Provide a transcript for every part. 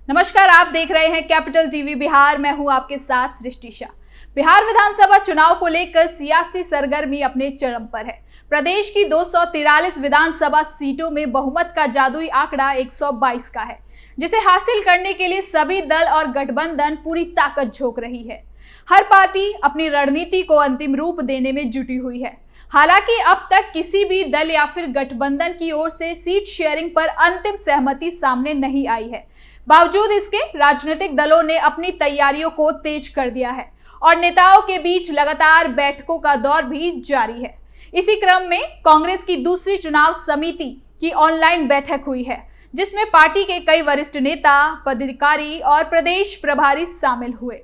नमस्कार, आप देख रहे हैं कैपिटल टीवी बिहार। मैं हूं आपके साथ सृष्टि शाह। बिहार विधानसभा चुनाव को लेकर सियासी सरगर्मी अपने चरम पर है। प्रदेश की 243 विधानसभा सीटों में बहुमत का जादुई आंकड़ा 122 का है, जिसे हासिल करने के लिए सभी दल और गठबंधन पूरी ताकत झोंक रही है। हर पार्टी अपनी रणनीति को अंतिम रूप देने में जुटी हुई है। हालांकि अब तक किसी भी दल या फिर गठबंधन की ओर से सीट शेयरिंग पर अंतिम सहमति सामने नहीं आई है। बावजूद इसके राजनीतिक दलों ने अपनी तैयारियों को तेज कर दिया है और नेताओं के बीच लगातार बैठकों का दौर भी जारी है। इसी क्रम में कांग्रेस की दूसरी चुनाव समिति की ऑनलाइन बैठक हुई है, जिसमें पार्टी के कई वरिष्ठ नेता, पदाधिकारी और प्रदेश प्रभारी शामिल हुए।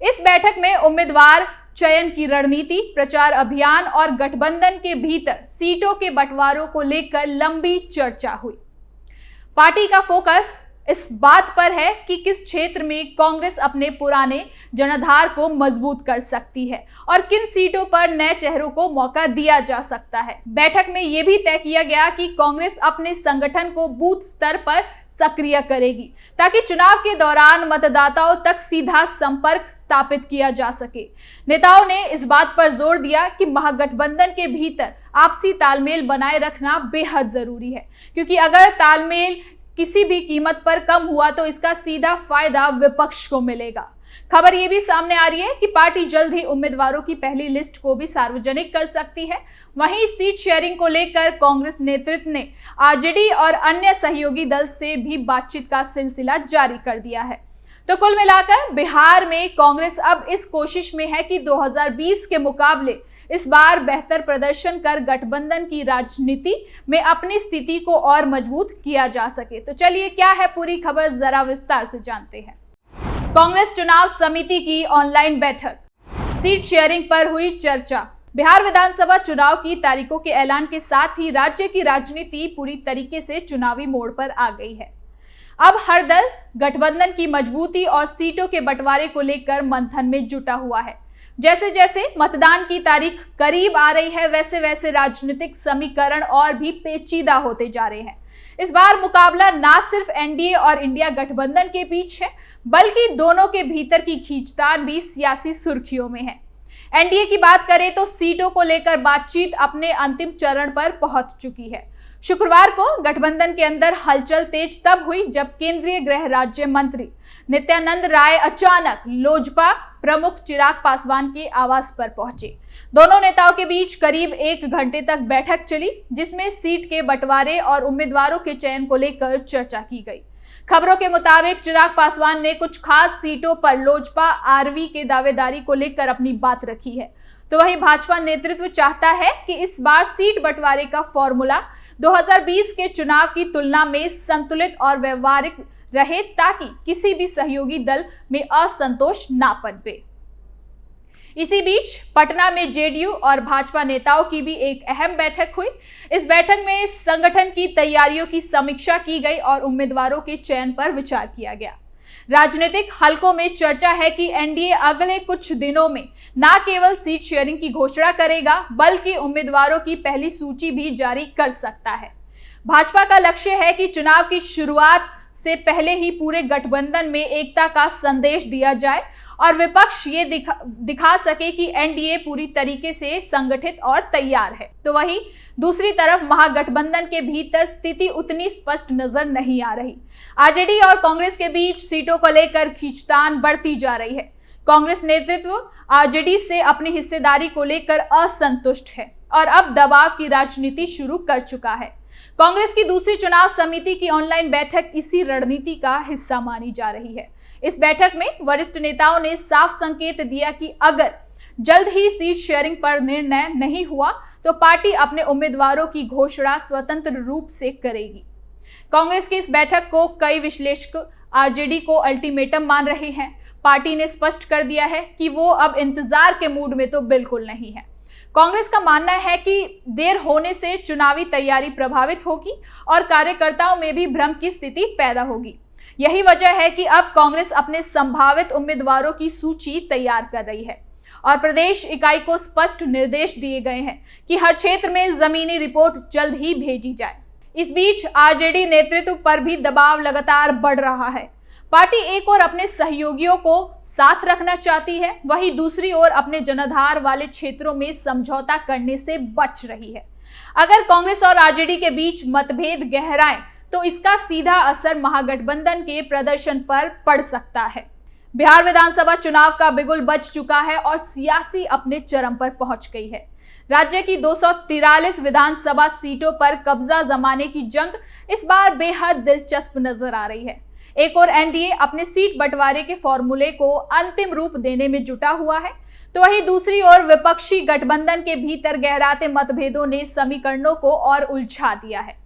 इस बैठक में उम्मीदवार चयन की रणनीति, प्रचार अभियान और गठबंधन के भीतर सीटों के बंटवारों को लेकर लंबी चर्चा हुई। पार्टी का फोकस इस बात पर है कि किस क्षेत्र में कांग्रेस अपने पुराने जनाधार को मजबूत कर सकती है और किन सीटों पर नए चेहरों को मौका दिया जा सकता है। बैठक में यह भी तय किया गया कि कांग्रेस अपने संगठन को बूथ स्तर पर सक्रिय करेगी, ताकि चुनाव के दौरान मतदाताओं तक सीधा संपर्क स्थापित किया जा सके। नेताओं ने इस बात पर जोर दिया कि महागठबंधन के भीतर आपसी तालमेल बनाए रखना बेहद जरूरी है, क्योंकि अगर तालमेल किसी भी कीमत पर कम हुआ तो इसका सीधा फायदा विपक्ष को मिलेगा। खबर ये भी सामने आ रही है कि पार्टी जल्द ही उम्मीदवारों की पहली लिस्ट को भी सार्वजनिक कर सकती है। वहीं सीट शेयरिंग को लेकर कांग्रेस नेतृत्व ने आरजेडी और अन्य सहयोगी दल से भी बातचीत का सिलसिला जारी कर दिया है। तो कुल मिलाकर बिहार में कांग्रेस अब इस कोशिश में है कि 2020 के मुकाबले इस बार बेहतर प्रदर्शन कर गठबंधन की राजनीति में अपनी स्थिति को और मजबूत किया जा सके। तो चलिए, क्या है पूरी खबर, जरा विस्तार से जानते हैं। कांग्रेस चुनाव समिति की ऑनलाइन बैठक, सीट शेयरिंग पर हुई चर्चा। बिहार विधानसभा चुनाव की तारीखों के ऐलान के साथ ही राज्य की राजनीति पूरी तरीके से चुनावी मोड़ पर आ गई है। अब हर दल गठबंधन की मजबूती और सीटों के बंटवारे को लेकर मंथन में जुटा हुआ है। जैसे जैसे मतदान की तारीख करीब आ रही है, वैसे वैसे राजनीतिक समीकरण और भी पेचीदा होते जा रहे हैं। इस बार मुकाबला ना सिर्फ एनडीए और इंडिया गठबंधन के बीच है, बल्कि दोनों के भीतर की खींचतान भी सियासी सुर्खियों में है। एनडीए की बात करें तो सीटों को लेकर बातचीत अपने अंतिम चरण पर पहुंच चुकी है। शुक्रवार को गठबंधन के अंदर हलचल तेज तब हुई जब केंद्रीय गृह राज्य मंत्री नित्यानंद राय अचानक लोजपा प्रमुख चिराग पासवान के आवास पर पहुंचे। दोनों नेताओं के बीच करीब 1 घंटे तक बैठक चली, जिसमें सीट के बंटवारे और उम्मीदवारों के चयन को लेकर चर्चा की गई। खबरों के मुताबिक चिराग पासवान ने कुछ खास सीटों पर लोजपा आरवी के दावेदारी को लेकर अपनी बात रखी है, तो वहीं भाजपा नेतृत्व चाहता है कि इस बार सीट बंटवारे का फॉर्मूला 2020 के चुनाव की तुलना में संतुलित और व्यवहारिक रहे, ताकि किसी भी सहयोगी दल में असंतोष ना पनपे। इसी बीच पटना में जेडीयू और भाजपा नेताओं की भी एक अहम बैठक हुई। इस बैठक में संगठन की तैयारियों की समीक्षा की गई और उम्मीदवारों के चयन पर विचार किया गया। राजनीतिक हलकों में चर्चा है कि एनडीए अगले कुछ दिनों में न केवल सीट शेयरिंग की घोषणा करेगा, बल्कि उम्मीदवारों की पहली सूची भी जारी कर सकता है। भाजपा का लक्ष्य है कि चुनाव की शुरुआत से पहले ही पूरे गठबंधन में एकता का संदेश दिया जाए और विपक्ष ये दिखा सके कि एनडीए पूरी तरीके से संगठित और तैयार है। तो वहीं दूसरी तरफ महागठबंधन के भीतर स्थिति उतनी स्पष्ट नजर नहीं आ रही। आरजेडी और कांग्रेस के बीच सीटों को लेकर खींचतान बढ़ती जा रही है। कांग्रेस नेतृत्व आरजेडी से अपनी हिस्सेदारी को लेकर असंतुष्ट है और अब दबाव की राजनीति शुरू कर चुका है। कांग्रेस की दूसरी चुनाव समिति की ऑनलाइन बैठक इसी रणनीति का हिस्सा मानी जा रही है। इस बैठक में वरिष्ठ नेताओं ने साफ संकेत दिया कि अगर जल्द ही सीट शेयरिंग पर निर्णय नहीं हुआ तो पार्टी अपने उम्मीदवारों की घोषणा स्वतंत्र रूप से करेगी। कांग्रेस की इस बैठक को कई विश्लेषक आरजेडी को अल्टीमेटम मान रहे हैं। पार्टी ने स्पष्ट कर दिया है कि वो अब इंतजार के मूड में तो बिल्कुल नहीं है। कांग्रेस का मानना है कि देर होने से चुनावी तैयारी प्रभावित होगी और कार्यकर्ताओं में भी भ्रम की स्थिति पैदा होगी। यही वजह है कि अब कांग्रेस अपने संभावित उम्मीदवारों की सूची तैयार कर रही है और प्रदेश इकाई को स्पष्ट निर्देश दिए गए हैं कि हर क्षेत्र में जमीनी रिपोर्ट जल्द ही भेजी जाए। इस बीच आरजेडी नेतृत्व पर भी दबाव लगातार बढ़ रहा है। पार्टी एक ओर अपने सहयोगियों को साथ रखना चाहती है, वहीं दूसरी ओर अपने जनाधार वाले क्षेत्रों में समझौता करने से बच रही है। अगर कांग्रेस और आरजेडी के बीच मतभेद गहराएं तो इसका सीधा असर महागठबंधन के प्रदर्शन पर पड़ सकता है। बिहार विधानसभा चुनाव का बिगुल बज चुका है और सियासी अपने चरम पर पहुंच गई है। राज्य की 243 विधानसभा सीटों पर कब्जा जमाने की जंग इस बार बेहद दिलचस्प नजर आ रही है। एक और एनडीए अपने सीट बंटवारे के फॉर्मूले को अंतिम रूप देने में जुटा हुआ है, तो वहीं दूसरी ओर विपक्षी गठबंधन के भीतर गहराते मतभेदों ने समीकरणों को और उलझा दिया है।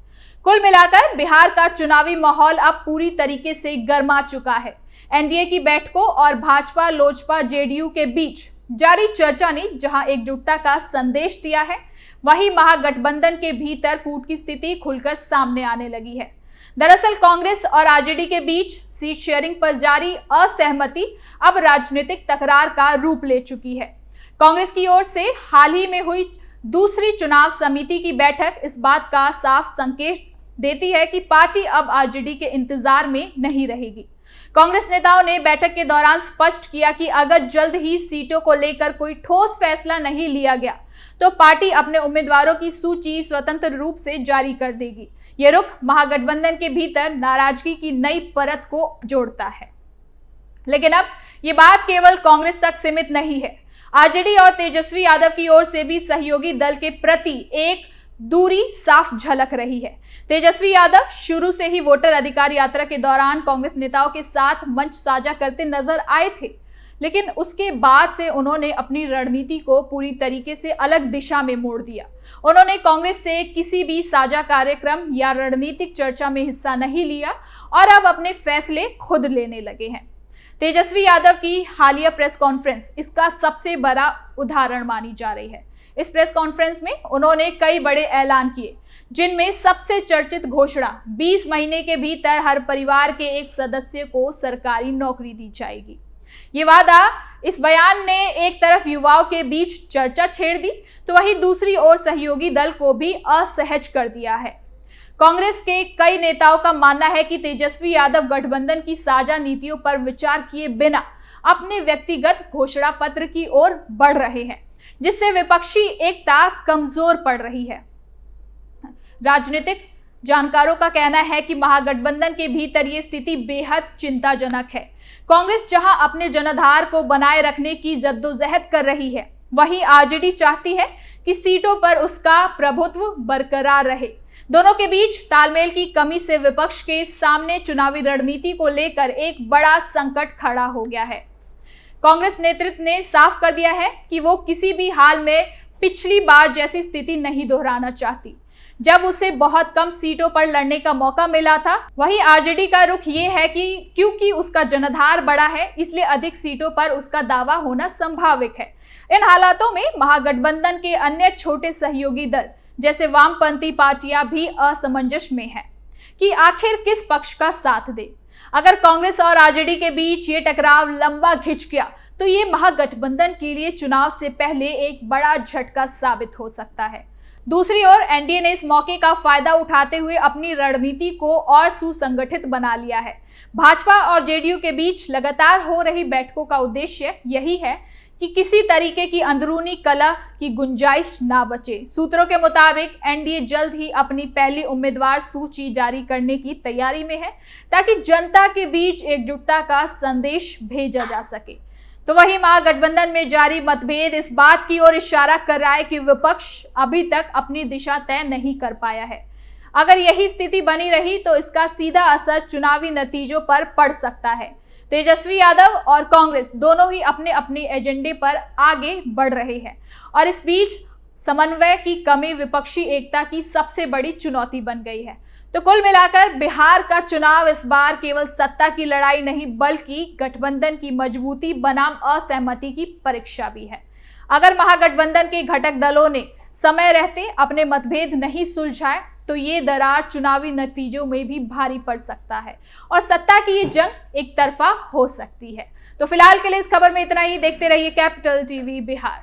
कुल मिलाकर बिहार का चुनावी माहौल अब पूरी तरीके से गर्मा चुका है। एनडीए की बैठकों और भाजपा, लोजपा, जेडीयू के बीच जारी चर्चा ने जहां एकजुटता का संदेश दिया है, वहीं महागठबंधन के भीतर फूट की स्थिति खुलकर सामने आने लगी है। दरअसल कांग्रेस और आरजेडी के बीच सीट शेयरिंग पर जारी असहमति अब राजनीतिक तकरार का रूप ले चुकी है। कांग्रेस की ओर से हाल ही में हुई दूसरी चुनाव समिति की बैठक इस बात का साफ संकेत देती है कि पार्टी अब आरजेडी के इंतजार में नहीं रहेगी। कांग्रेस नेताओं ने बैठक के दौरान स्पष्ट किया कि अगर जल्द ही सीटों को लेकर कोई ठोस फैसला नहीं लिया गया तो पार्टी अपने उम्मीदवारों की सूची स्वतंत्र रूप से जारी कर देगी। यह रुख महागठबंधन के भीतर नाराजगी की नई परत को जोड़ता है। लेकिन अब ये बात केवल कांग्रेस तक सीमित नहीं है। आरजेडी और तेजस्वी यादव की ओर से भी सहयोगी दल के प्रति एक दूरी साफ झलक रही है। तेजस्वी यादव शुरू से ही वोटर अधिकार यात्रा के दौरान कांग्रेस नेताओं के साथ मंच साझा करते नजर आए थे, लेकिन उसके बाद से उन्होंने अपनी रणनीति को पूरी तरीके से अलग दिशा में मोड़ दिया। उन्होंने कांग्रेस से किसी भी साझा कार्यक्रम या रणनीतिक चर्चा में हिस्सा नहीं लिया और अब अपने फैसले खुद लेने लगे हैं। तेजस्वी यादव की हालिया प्रेस कॉन्फ्रेंस इसका सबसे बड़ा उदाहरण मानी जा रही है। इस प्रेस कॉन्फ्रेंस में उन्होंने कई बड़े ऐलान किए, जिनमें सबसे चर्चित घोषणा 20 महीने के भीतर हर परिवार के एक सदस्य को सरकारी नौकरी दी जाएगी। ये वादा, इस बयान ने एक तरफ युवाओं के बीच चर्चा छेड़ दी, तो वहीं दूसरी ओर सहयोगी दल को भी असहज कर दिया है। कांग्रेस के कई नेताओं का मानना है कि तेजस्वी यादव गठबंधन की साझा नीतियों पर विचार किए बिना अपने व्यक्तिगत घोषणा पत्र की ओर बढ़ रहे हैं, जिससे विपक्षी एकता कमजोर पड़ रही है। राजनीतिक जानकारों का कहना है कि महागठबंधन के भीतर ये स्थिति बेहद चिंताजनक है। कांग्रेस जहां अपने जनाधार को बनाए रखने की जद्दोजहद कर रही है, वहीं आरजेडी चाहती है कि सीटों पर उसका प्रभुत्व बरकरार रहे। दोनों के बीच तालमेल की कमी से विपक्ष के सामने चुनावी रणनीति को लेकर एक बड़ा संकट खड़ा हो गया है। कांग्रेस नेतृत्व ने साफ कर दिया है कि वो किसी भी हाल में पिछली बार जैसी स्थिति नहीं दोहराना चाहती, जब उसे बहुत कम सीटों पर लड़ने का मौका मिला था। वहीं आरजेडी का रुख ये है कि क्योंकि उसका जनाधार बड़ा है, इसलिए अधिक सीटों पर उसका दावा होना संभावित है। इन हालातों में महागठबंधन के अन्य छोटे सहयोगी दल जैसे वामपंथी पार्टियां भी असमंजस में हैं कि आखिर किस पक्ष का साथ दे। अगर कांग्रेस और आरजेडी के बीच ये टकराव लंबा खिंच गया तो ये महागठबंधन के लिए चुनाव से पहले एक बड़ा झटका साबित हो सकता है। दूसरी ओर एनडीए ने इस मौके का फायदा उठाते हुए अपनी रणनीति को और सुसंगठित बना लिया है। भाजपा और जेडीयू के बीच लगातार हो रही बैठकों का उद्देश्य यही है कि किसी तरीके की अंदरूनी कलह की गुंजाइश ना बचे। सूत्रों के मुताबिक एनडीए जल्द ही अपनी पहली उम्मीदवार सूची जारी करने की तैयारी में है, ताकि जनता के बीच एकजुटता का संदेश भेजा जा सके। तो वहीं महागठबंधन में जारी मतभेद इस बात की ओर इशारा कर रहा है कि विपक्ष अभी तक अपनी दिशा तय नहीं कर पाया है। अगर यही स्थिति बनी रही तो इसका सीधा असर चुनावी नतीजों पर पड़ सकता है। तेजस्वी यादव और कांग्रेस दोनों ही अपने अपने एजेंडे पर आगे बढ़ रहे हैं और इस बीच समन्वय की कमी विपक्षी एकता की सबसे बड़ी चुनौती बन गई है। तो कुल मिलाकर बिहार का चुनाव इस बार केवल सत्ता की लड़ाई नहीं, बल्कि गठबंधन की मजबूती बनाम असहमति की परीक्षा भी है। अगर महागठबंधन के घटक दलों ने समय रहते अपने मतभेद नहीं सुलझाए तो ये दरार चुनावी नतीजों में भी भारी पड़ सकता है और सत्ता की ये जंग एक तरफा हो सकती है। तो फिलहाल के लिए इस खबर में इतना ही। देखते रहिए कैपिटल टीवी बिहार।